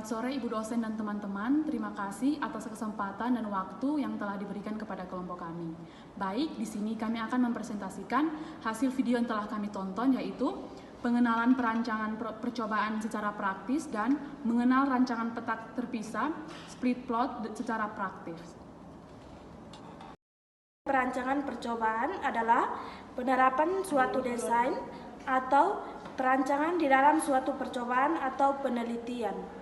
Selamat sore Ibu dosen dan teman-teman, terima kasih atas kesempatan dan waktu yang telah diberikan kepada kelompok kami. Baik, di sini kami akan mempresentasikan hasil video yang telah kami tonton, yaitu pengenalan perancangan percobaan secara praktis dan mengenal rancangan petak terpisah split plot secara praktis. Perancangan percobaan adalah penerapan suatu desain atau perancangan di dalam suatu percobaan atau penelitian.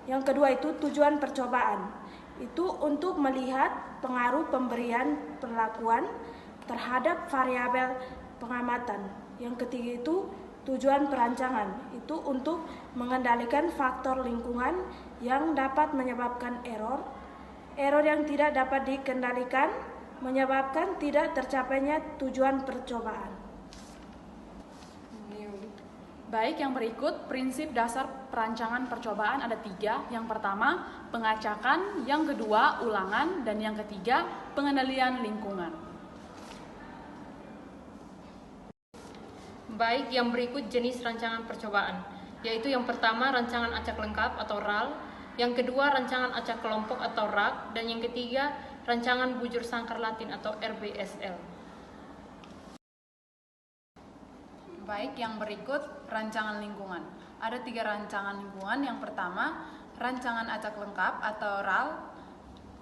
Yang kedua itu tujuan percobaan. Itu untuk melihat pengaruh pemberian perlakuan terhadap variabel pengamatan. Yang ketiga itu tujuan perancangan. Itu untuk mengendalikan faktor lingkungan yang dapat menyebabkan error. Error yang tidak dapat dikendalikan menyebabkan tidak tercapainya tujuan percobaan. Baik, yang berikut prinsip dasar perancangan percobaan ada 3. Yang pertama, pengacakan, yang kedua, ulangan, dan yang ketiga, pengendalian lingkungan. Baik, yang berikut jenis rancangan percobaan, yaitu yang pertama rancangan acak lengkap atau RAL, yang kedua rancangan acak kelompok atau RAK, dan yang ketiga rancangan bujur sangkar Latin atau RBSL. Baik, yang berikut rancangan lingkungan. Ada 3 rancangan lingkungan. Yang pertama, rancangan acak lengkap atau RAL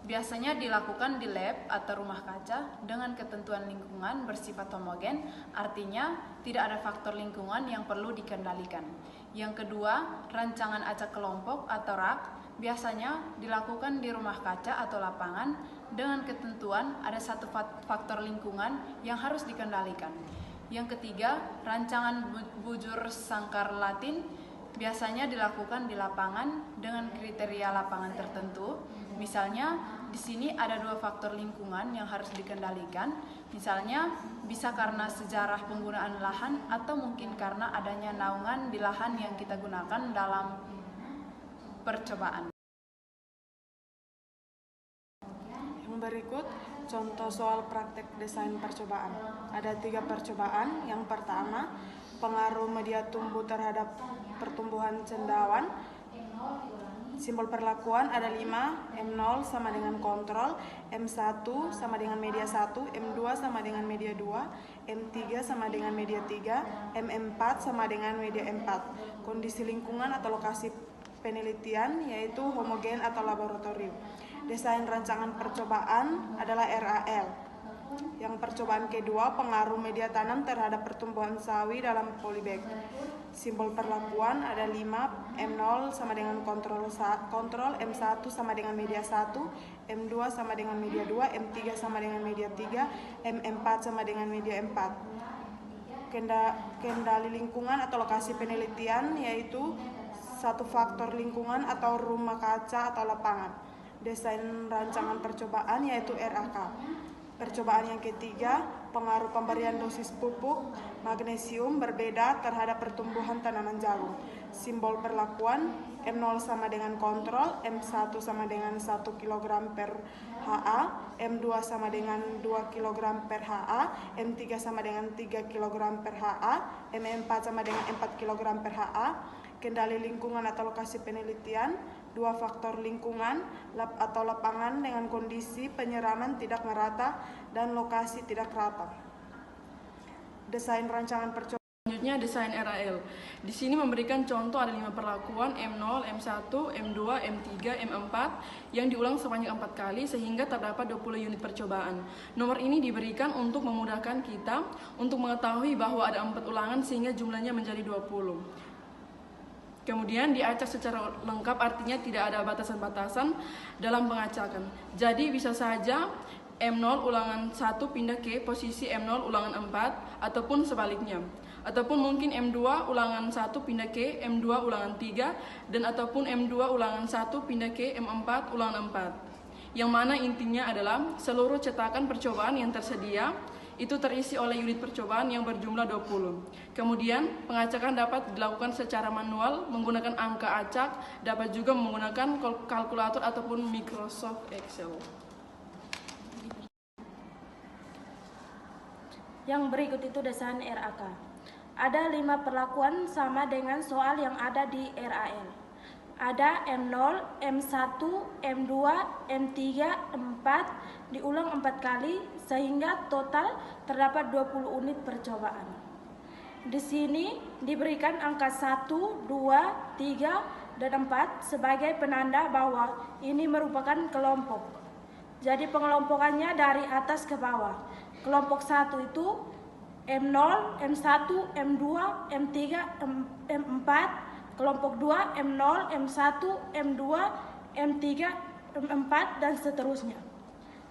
biasanya dilakukan di lab atau rumah kaca dengan ketentuan lingkungan bersifat homogen, artinya tidak ada faktor lingkungan yang perlu dikendalikan. Yang kedua, rancangan acak kelompok atau RAK biasanya dilakukan di rumah kaca atau lapangan dengan ketentuan ada satu faktor lingkungan yang harus dikendalikan. Yang ketiga, rancangan bujur sangkar Latin biasanya dilakukan di lapangan dengan kriteria lapangan tertentu. Misalnya, di sini ada 2 faktor lingkungan yang harus dikendalikan. Misalnya, bisa karena sejarah penggunaan lahan atau mungkin karena adanya naungan di lahan yang kita gunakan dalam percobaan. Berikut contoh soal praktek desain percobaan. Ada 3 percobaan. Yang pertama, pengaruh media tumbuh terhadap pertumbuhan cendawan. Simbol perlakuan ada 5, M0 sama dengan kontrol, M1 sama dengan media 1, M2 sama dengan media 2, M3 sama dengan media 3, M4 sama dengan media 4. Kondisi lingkungan atau lokasi penelitian yaitu homogen atau laboratorium. Desain rancangan percobaan adalah RAL. Yang percobaan kedua, pengaruh media tanam terhadap pertumbuhan sawi dalam polybag. Simbol perlakuan ada 5, M0 sama dengan kontrol, M1 sama dengan media 1, M2 sama dengan media 2, M3 sama dengan media 3, M4 sama dengan media 4. Kendali lingkungan atau lokasi penelitian yaitu satu faktor lingkungan atau rumah kaca atau lapangan. Desain rancangan percobaan yaitu RAK. Percobaan yang ketiga, pengaruh pemberian dosis pupuk magnesium berbeda terhadap pertumbuhan tanaman jagung. Simbol perlakuan M0 sama dengan kontrol, M1 sama dengan 1 kg per HA, M2 sama dengan 2 kg per HA, M3 sama dengan 3 kg per HA, M4 sama dengan 4 kg per HA. Kendali lingkungan atau lokasi penelitian, 2 faktor lingkungan atau lapangan dengan kondisi penyiraman tidak merata dan lokasi tidak rata. Desain rancangan percobaan. Selanjutnya desain RAL. Di sini memberikan contoh ada 5 perlakuan M0, M1, M2, M3, M4 yang diulang sebanyak 4 kali sehingga terdapat 20 unit percobaan. Nomor ini diberikan untuk memudahkan kita untuk mengetahui bahwa ada 4 ulangan sehingga jumlahnya menjadi 20. Kemudian diacak secara lengkap artinya tidak ada batasan-batasan dalam pengacakan. Jadi bisa saja M0 ulangan 1 pindah ke posisi M0 ulangan 4 ataupun sebaliknya. Ataupun mungkin M2 ulangan 1 pindah ke M2 ulangan 3 dan ataupun M2 ulangan 1 pindah ke M4 ulangan 4. Yang mana intinya adalah seluruh cetakan percobaan yang tersedia itu terisi oleh unit percobaan yang berjumlah 20. Kemudian, pengacakan dapat dilakukan secara manual menggunakan angka acak, dapat juga menggunakan kalkulator ataupun Microsoft Excel. Yang berikut itu desain RAK. Ada 5 perlakuan sama dengan soal yang ada di RAL. ada M0, M1, M2, M3, M4 diulang 4 kali sehingga total terdapat 20 unit percobaan. Di sini diberikan angka 1, 2, 3, dan 4 sebagai penanda bahwa ini merupakan kelompok. Jadi pengelompokannya dari atas ke bawah. Kelompok 1 itu M0, M1, M2, M3, M4. Kelompok 2 M0, M1, M2, M3, M4 dan seterusnya.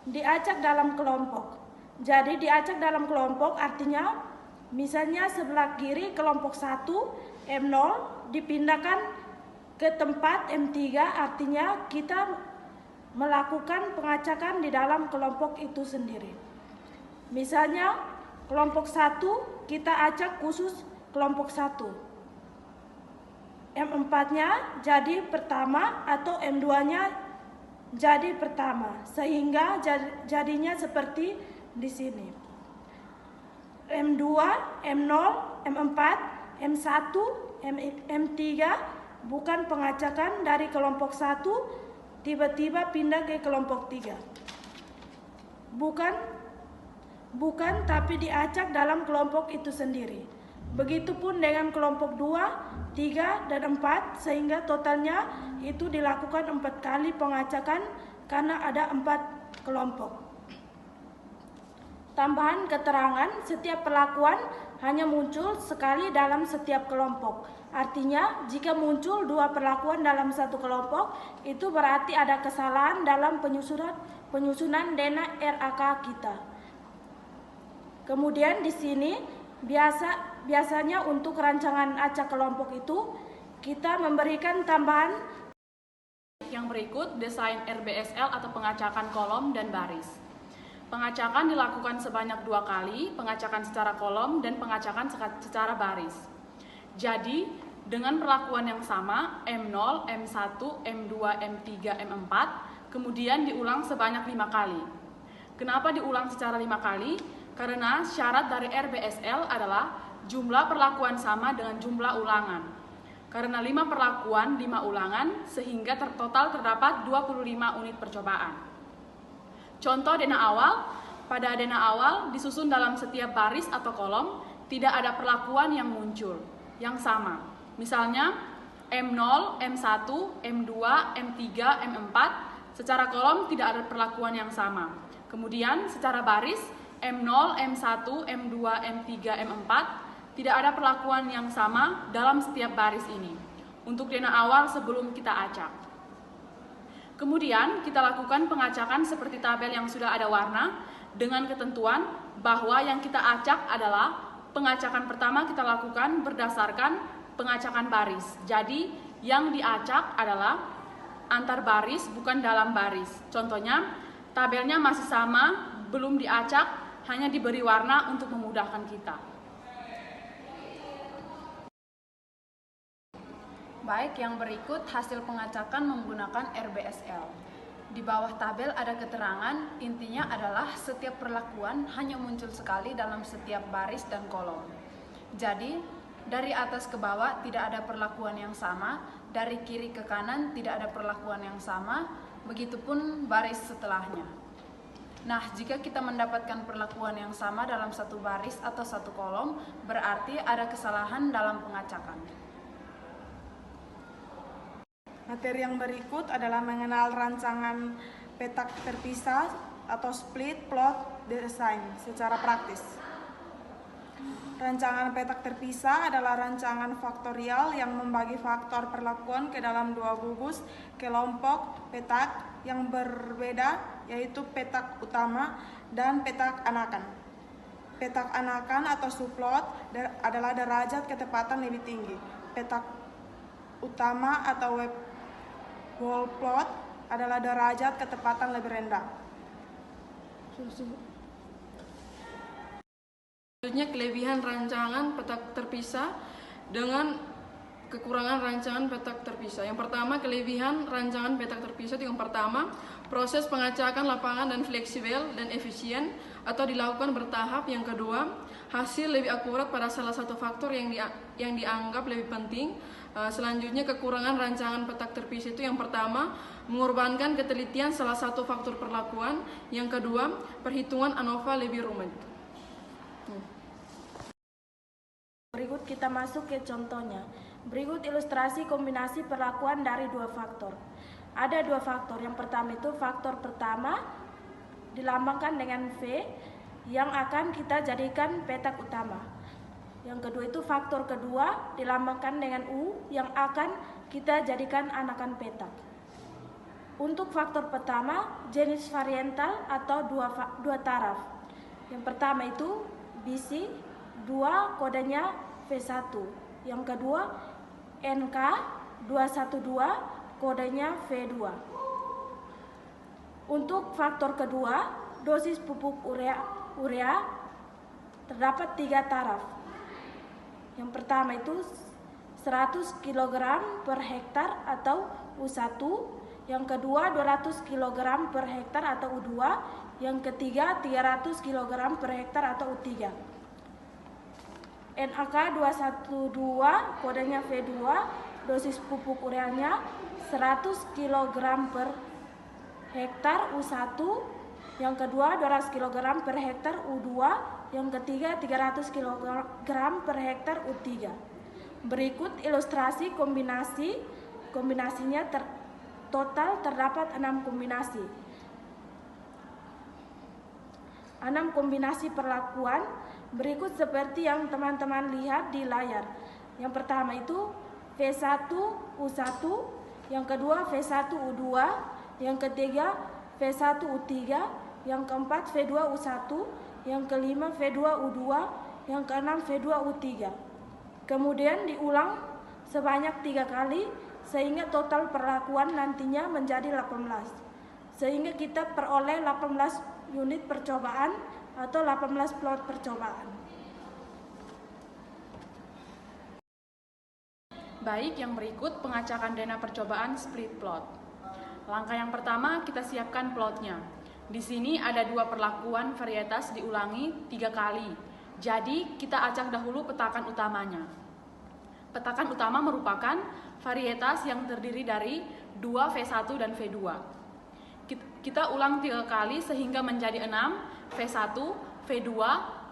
Diacak dalam kelompok. Jadi diacak dalam kelompok artinya misalnya sebelah kiri kelompok 1 M0 dipindahkan ke tempat M3, artinya kita melakukan pengacakan di dalam kelompok itu sendiri. Misalnya kelompok 1 kita acak khusus kelompok 1. M4-nya jadi pertama atau M2-nya jadi pertama, sehingga jadinya seperti di sini. M2, M0, M4, M1, M3 bukan pengacakan dari kelompok 1 tiba-tiba pindah ke kelompok 3. Bukan tapi diacak dalam kelompok itu sendiri. Begitupun dengan kelompok 2, 3, dan 4 sehingga totalnya itu dilakukan 4 kali pengacakan karena ada 4 kelompok. Tambahan keterangan, setiap perlakuan hanya muncul sekali dalam setiap kelompok. Artinya jika muncul 2 perlakuan dalam satu kelompok, itu berarti ada kesalahan dalam penyusunan DNA RAK kita. Kemudian di sini biasanya untuk rancangan acak kelompok itu kita memberikan tambahan. Yang berikut desain RBSL atau pengacakan kolom dan baris. Pengacakan dilakukan sebanyak 2 kali, pengacakan secara kolom dan pengacakan secara baris. Jadi dengan perlakuan yang sama M0, M1, M2, M3, M4 kemudian diulang sebanyak 5 kali. Kenapa diulang secara 5 kali? Karena syarat dari RBSL adalah jumlah perlakuan sama dengan jumlah ulangan. Karena 5 perlakuan, 5 ulangan, sehingga total terdapat 25 unit percobaan. Contoh DNA awal, pada DNA awal disusun dalam setiap baris atau kolom, tidak ada perlakuan yang muncul, yang sama. Misalnya M0, M1, M2, M3, M4, secara kolom tidak ada perlakuan yang sama. Kemudian secara baris, M0, M1, M2, M3, M4 tidak ada perlakuan yang sama dalam setiap baris ini untuk DNA awal sebelum kita acak. Kemudian kita lakukan pengacakan seperti tabel yang sudah ada warna dengan ketentuan bahwa yang kita acak adalah pengacakan pertama kita lakukan berdasarkan pengacakan baris. Jadi yang diacak adalah antar baris bukan dalam baris. Contohnya tabelnya masih sama, belum diacak, hanya diberi warna untuk memudahkan kita. Baik, yang berikut hasil pengacakan menggunakan RBSL. Di bawah tabel ada keterangan, intinya adalah setiap perlakuan hanya muncul sekali dalam setiap baris dan kolom. Jadi, dari atas ke bawah tidak ada perlakuan yang sama, dari kiri ke kanan tidak ada perlakuan yang sama, begitupun baris setelahnya. Nah, jika kita mendapatkan perlakuan yang sama dalam satu baris atau satu kolom, berarti ada kesalahan dalam pengacakan. Materi yang berikut adalah mengenal rancangan petak terpisah atau split plot design secara praktis. Rancangan petak terpisah adalah rancangan faktorial yang membagi faktor perlakuan ke dalam 2 gugus kelompok petak yang berbeda, yaitu petak utama dan petak anakan. Petak anakan atau subplot adalah derajat ketepatan lebih tinggi. Petak utama atau whole plot adalah derajat ketepatan lebih rendah. Selanjutnya kelebihan rancangan petak terpisah dengan kekurangan rancangan petak terpisah. Yang pertama, kelebihan rancangan petak terpisah itu yang pertama, proses pengacakan lapangan dan fleksibel dan efisien atau dilakukan bertahap. Yang kedua, hasil lebih akurat pada salah satu faktor yang dianggap lebih penting Selanjutnya kekurangan rancangan petak terpis itu yang pertama mengorbankan ketelitian salah satu faktor perlakuan, yang kedua perhitungan ANOVA lebih rumit. Berikut kita masuk ke contohnya. Berikut ilustrasi kombinasi perlakuan dari dua faktor. Ada dua faktor. Yang pertama itu faktor pertama dilambangkan dengan V yang akan kita jadikan petak utama. Yang kedua itu faktor kedua dilambangkan dengan U yang akan kita jadikan anakan petak. Untuk faktor pertama jenis variental atau dua taraf. Yang pertama itu BC, dua kodenya V1. Yang kedua NK 212 kodenya V2. Untuk faktor kedua, dosis pupuk urea terdapat 3 taraf. Yang pertama itu 100 kg per hektar atau U1, yang kedua 200 kg per hektar atau U2, yang ketiga 300 kg per hektar atau U3. NAK 212 kodenya V2, dosis pupuk ureanya 100 kg per hektar U1, yang kedua 200 kg per hektar U2, yang ketiga 300 kg per hektar U3. Berikut ilustrasi kombinasinya total terdapat 6 kombinasi. 6 kombinasi perlakuan berikut seperti yang teman-teman lihat di layar. Yang pertama itu V1 U1, yang kedua V1 U2, yang ketiga V1 U3, yang keempat V2 U1, yang kelima V2 U2, yang keenam V2 U3. Kemudian diulang sebanyak 3 kali sehingga total perlakuan nantinya menjadi 18. Sehingga kita peroleh 18 unit percobaan atau 18 plot percobaan. Baik, yang berikut pengacakan dana percobaan split plot. Langkah yang pertama, kita siapkan plotnya. Di sini ada 2 perlakuan varietas diulangi 3 kali. Jadi, kita acak dahulu petakan utamanya. Petakan utama merupakan varietas yang terdiri dari 2 V1 dan V2. Kita ulang 3 kali sehingga menjadi 6 V1, V2,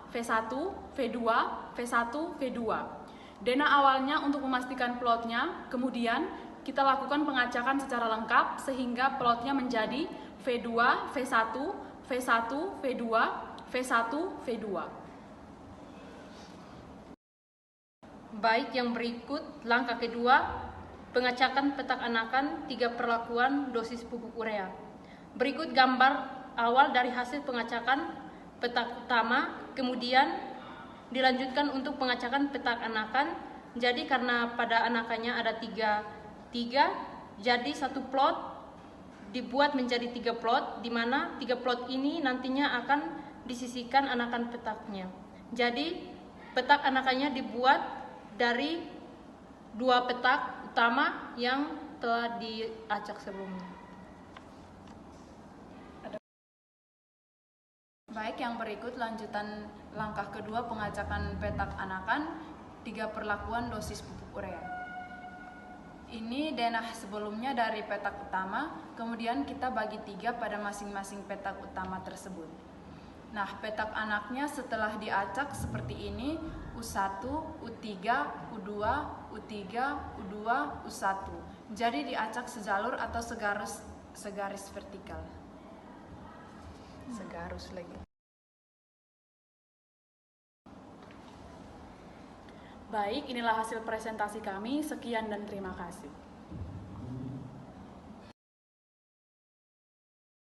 V1, V2, V1, V2. Dana awalnya untuk memastikan plotnya, kemudian kita lakukan pengacakan secara lengkap sehingga plotnya menjadi V2, V1, V1, V2, V1, V2. Baik, yang berikut langkah kedua, pengacakan petak anakan 3 perlakuan dosis pupuk urea. Berikut gambar awal dari hasil pengacakan petak utama, kemudian dilanjutkan untuk pengacakan petak anakan. Jadi karena pada anakannya ada 3, jadi satu plot dibuat menjadi 3 plot, di mana 3 plot ini nantinya akan disisihkan anakan petaknya. Jadi petak anakannya dibuat dari 2 petak utama yang telah diacak sebelumnya. Baik, yang berikut lanjutan langkah kedua pengacakan petak anakan 3 perlakuan dosis pupuk urea. Ini denah sebelumnya dari petak utama, kemudian kita bagi 3 pada masing-masing petak utama tersebut. Nah, petak anaknya setelah diacak seperti ini, U1, U3, U2, U3, U2, U1. Jadi diacak sejalur atau segaris vertikal. Segarus lagi. Baik, inilah hasil presentasi kami. Sekian dan terima kasih.